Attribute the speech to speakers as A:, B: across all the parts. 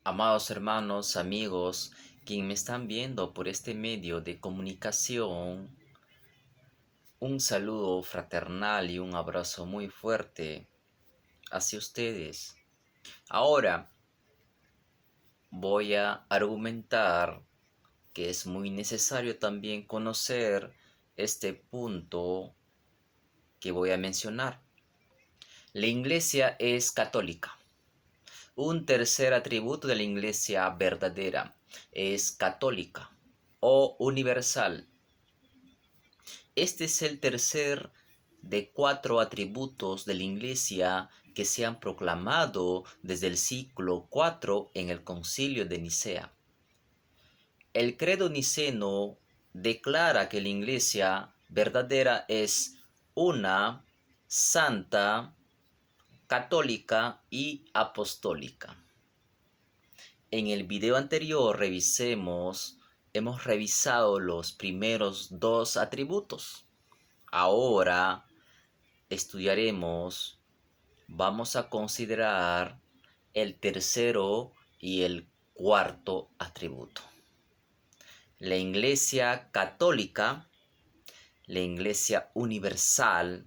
A: Amados hermanos, amigos, quien me están viendo por este medio de comunicación, un saludo fraternal y un abrazo muy fuerte hacia ustedes. Ahora voy a argumentar que es muy necesario también conocer este punto que voy a mencionar. La iglesia es católica. Un tercer atributo de la iglesia verdadera es católica o universal. Este es el tercer de 4 atributos de la iglesia que se han proclamado desde el siglo IV en el Concilio de Nicea. El credo niceno declara que la iglesia verdadera es una, santa, católica y apostólica. En el video anterior hemos revisado los primeros 2 atributos. Ahora vamos a considerar el tercero y el cuarto atributo. La iglesia católica, la iglesia universal,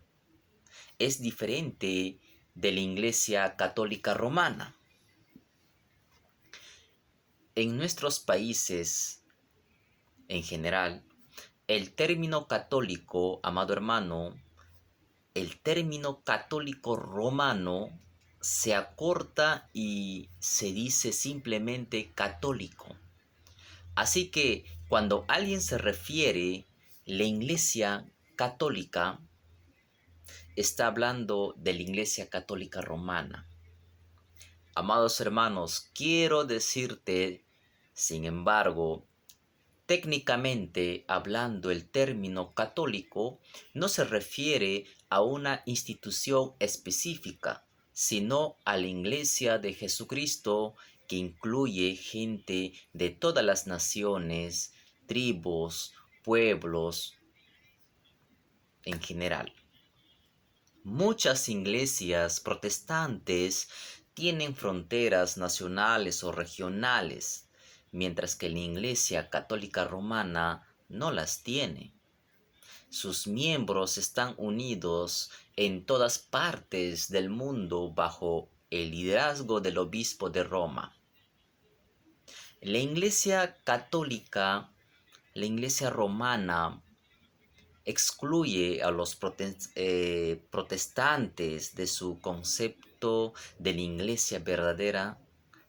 A: es diferente de la iglesia católica romana. En nuestros países, en general, el término católico, amado hermano, el término católico romano se acorta y se dice simplemente católico. Así que cuando alguien se refiere la iglesia católica, está hablando de la iglesia católica romana. Amados hermanos, quiero decirte, sin embargo, técnicamente hablando, el término católico no se refiere a una institución específica, sino a la Iglesia de Jesucristo, que incluye gente de todas las naciones, tribus, pueblos, en general. Muchas iglesias protestantes tienen fronteras nacionales o regionales, mientras que la Iglesia Católica Romana no las tiene. Sus miembros están unidos en todas partes del mundo bajo el liderazgo del obispo de Roma. La Iglesia Católica, la Iglesia Romana, excluye a los protestantes de su concepto de la iglesia verdadera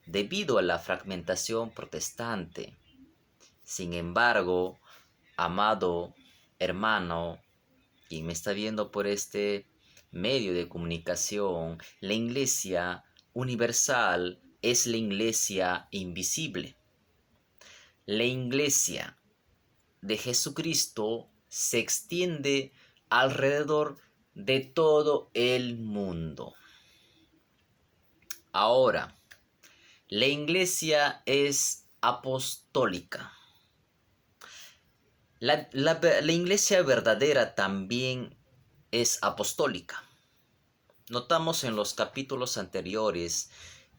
A: debido a la fragmentación protestante. Sin embargo, amado hermano, quien me está viendo por este medio de comunicación, la iglesia universal es la iglesia invisible. La iglesia de Jesucristo se extiende alrededor de todo el mundo. Ahora, la iglesia es apostólica. La iglesia verdadera también es apostólica. Notamos en los capítulos anteriores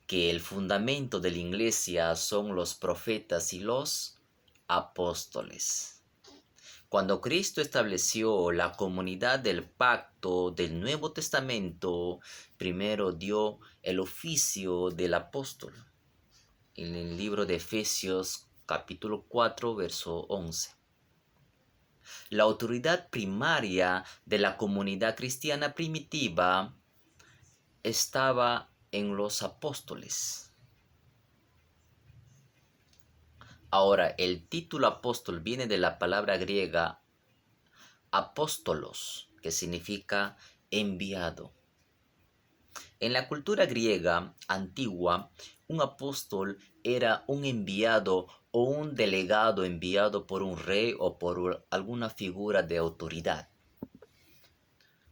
A: que el fundamento de la iglesia son los profetas y los apóstoles. Cuando Cristo estableció la comunidad del pacto del Nuevo Testamento, primero dio el oficio del apóstol. En el libro de Efesios capítulo 4, verso 11. La autoridad primaria de la comunidad cristiana primitiva estaba en los apóstoles. Ahora, el título apóstol viene de la palabra griega apóstolos, que significa enviado. En la cultura griega antigua, un apóstol era un enviado o un delegado enviado por un rey o por alguna figura de autoridad.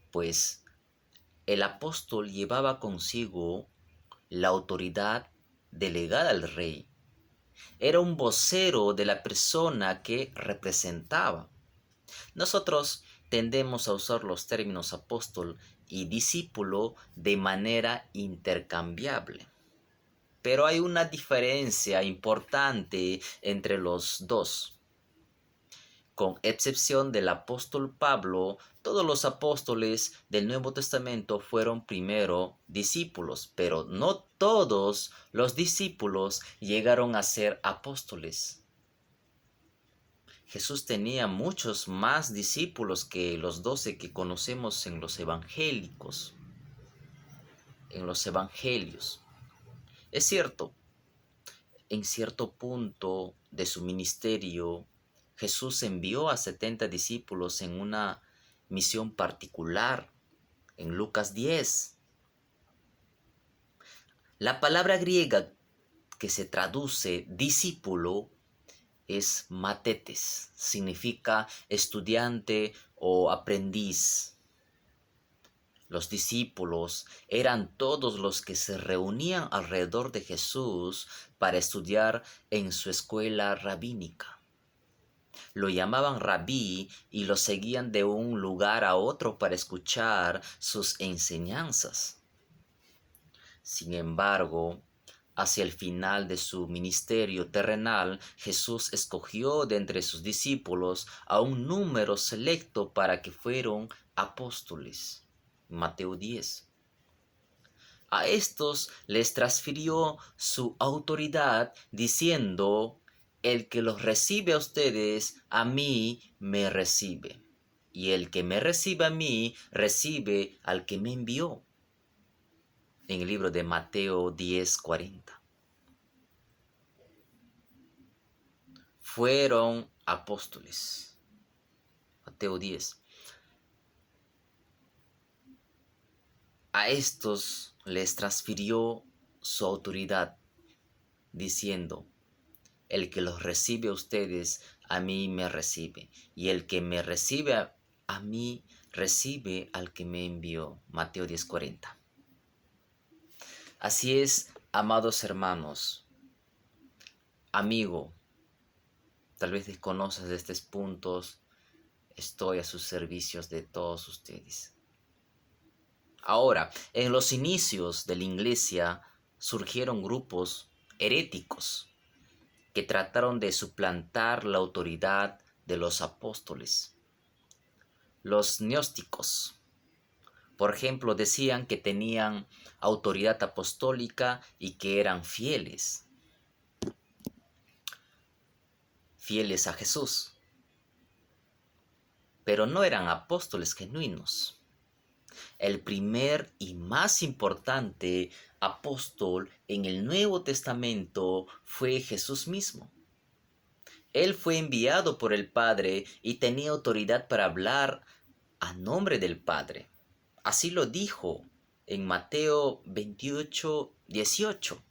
A: Pues el apóstol llevaba consigo la autoridad delegada al rey. Era un vocero de la persona que representaba. Nosotros tendemos a usar los términos apóstol y discípulo de manera intercambiable. pero hay una diferencia importante entre los dos. Con excepción del apóstol Pablo, todos los apóstoles del Nuevo Testamento fueron primero discípulos, pero no todos los discípulos llegaron a ser apóstoles. Jesús tenía muchos más discípulos que los 12 que conocemos en los evangélicos, en los evangelios. Es cierto, en cierto punto de su ministerio, Jesús envió a 70 discípulos en una misión particular, en Lucas 10. La palabra griega que se traduce discípulo es matetes, significa estudiante o aprendiz. Los discípulos eran todos los que se reunían alrededor de Jesús para estudiar en su escuela rabínica. Lo llamaban rabí y lo seguían de un lugar a otro para escuchar sus enseñanzas. Sin embargo, hacia el final de su ministerio terrenal, Jesús escogió de entre sus discípulos a un número selecto para que fueran apóstoles. Mateo 10. A estos les transfirió su autoridad diciendo: el que los recibe a ustedes, a mí me recibe. Y el que me recibe a mí, recibe al que me envió. En el libro de Mateo 10:40. Fueron apóstoles. Mateo 10. A estos les transfirió su autoridad, diciendo: el que los recibe a ustedes, a mí me recibe. Y el que me recibe a mí, recibe al que me envió. Mateo 10:40. Así es, amados hermanos, amigo, tal vez desconoces de estos puntos, estoy a sus servicios de todos ustedes. Ahora, en los inicios de la iglesia surgieron grupos heréticos que trataron de suplantar la autoridad de los apóstoles. Los gnósticos, por ejemplo, decían que tenían autoridad apostólica y que eran fieles a Jesús, pero no eran apóstoles genuinos. El primer y más importante apóstol en el Nuevo Testamento fue Jesús mismo. Él fue enviado por el Padre y tenía autoridad para hablar a nombre del Padre. Así lo dijo en Mateo 28:18.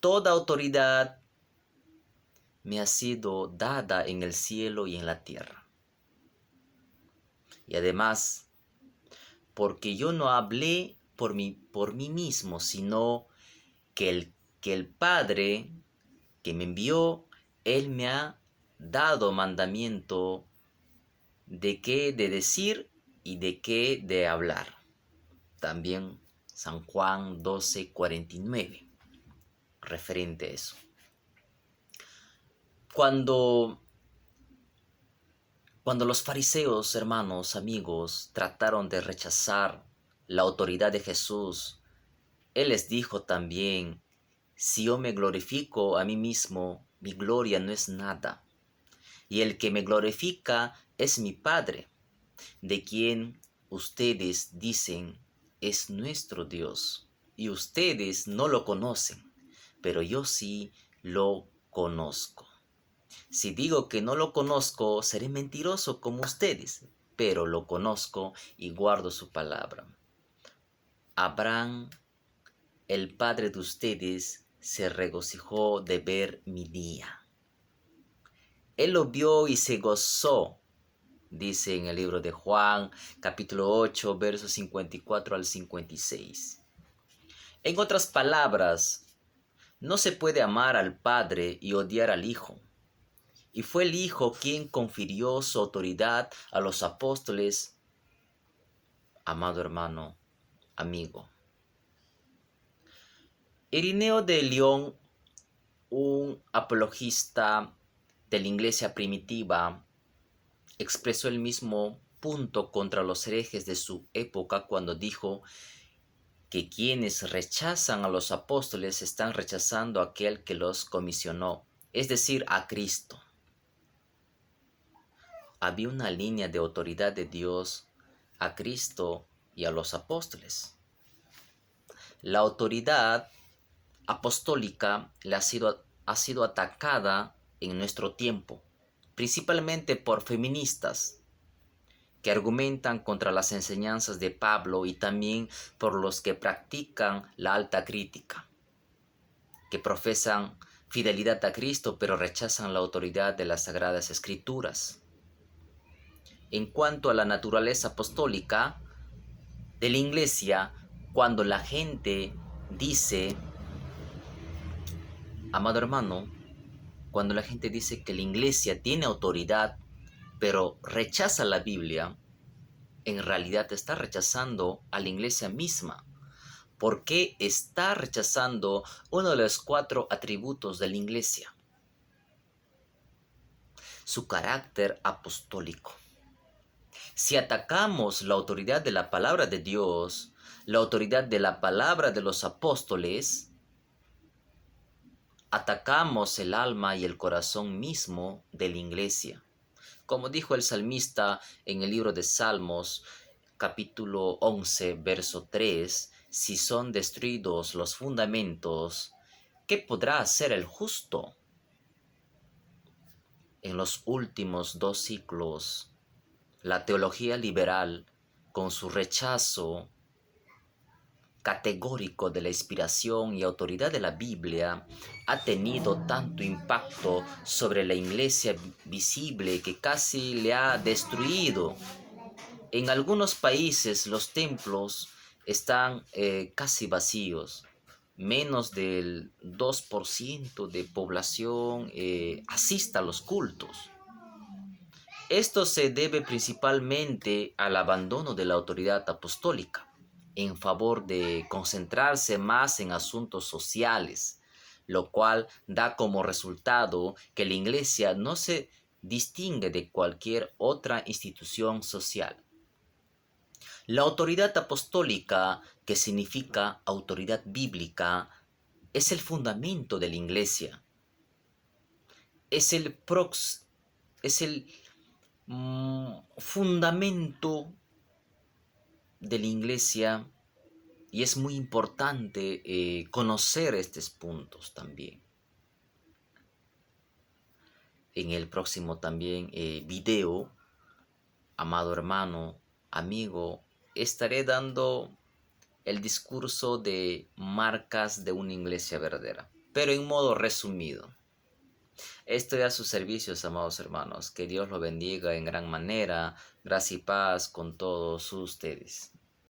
A: Toda autoridad me ha sido dada en el cielo y en la tierra. Y además, porque yo no hablé por mí mismo, sino que el Padre que me envió, Él me ha dado mandamiento de qué de decir y de qué de hablar. También San Juan 12:49, referente a eso. Cuando los fariseos, hermanos, amigos, trataron de rechazar la autoridad de Jesús, Él les dijo también: si yo me glorifico a mí mismo, mi gloria no es nada. Y el que me glorifica es mi Padre, de quien ustedes dicen es nuestro Dios. Y ustedes no lo conocen, pero yo sí lo conozco. Si digo que no lo conozco, seré mentiroso como ustedes, pero lo conozco y guardo su palabra. Abraham, el padre de ustedes, se regocijó de ver mi día. Él lo vio y se gozó, dice en el libro de Juan, capítulo 8, versos 54 al 56. En otras palabras, no se puede amar al Padre y odiar al Hijo. Y fue el Hijo quien confirió su autoridad a los apóstoles. Amado hermano, amigo, Irineo de León, un apologista de la iglesia primitiva, expresó el mismo punto contra los herejes de su época cuando dijo que quienes rechazan a los apóstoles están rechazando a aquel que los comisionó, es decir, a Cristo. Había una línea de autoridad de Dios a Cristo y a los apóstoles. La autoridad apostólica ha sido atacada en nuestro tiempo, principalmente por feministas que argumentan contra las enseñanzas de Pablo y también por los que practican la alta crítica, que profesan fidelidad a Cristo pero rechazan la autoridad de las Sagradas Escrituras. En cuanto a la naturaleza apostólica de la Iglesia, cuando la gente dice, amado hermano, cuando la gente dice que la Iglesia tiene autoridad pero rechaza la Biblia, en realidad está rechazando a la Iglesia misma, porque está rechazando uno de los 4 atributos de la Iglesia: su carácter apostólico. Si atacamos la autoridad de la palabra de Dios, la autoridad de la palabra de los apóstoles, atacamos el alma y el corazón mismo de la Iglesia. Como dijo el salmista en el libro de Salmos, capítulo 11, verso 3, si son destruidos los fundamentos, ¿qué podrá hacer el justo? En los últimos 2 siglos, la teología liberal, con su rechazo categórico de la inspiración y autoridad de la Biblia, ha tenido tanto impacto sobre la iglesia visible que casi le ha destruido. En algunos países los templos están casi vacíos. Menos del 2% de población asiste a los cultos. Esto se debe principalmente al abandono de la autoridad apostólica en favor de concentrarse más en asuntos sociales, lo cual da como resultado que la Iglesia no se distingue de cualquier otra institución social. La autoridad apostólica, que significa autoridad bíblica, es el fundamento de la Iglesia. Es el fundamento de la Iglesia y es muy importante conocer estos puntos también. En el próximo también video, amado hermano, amigo, estaré dando el discurso de marcas de una iglesia verdadera, pero en modo resumido. Estoy a sus servicios, amados hermanos. Que Dios los bendiga en gran manera. Gracia y paz con todos ustedes.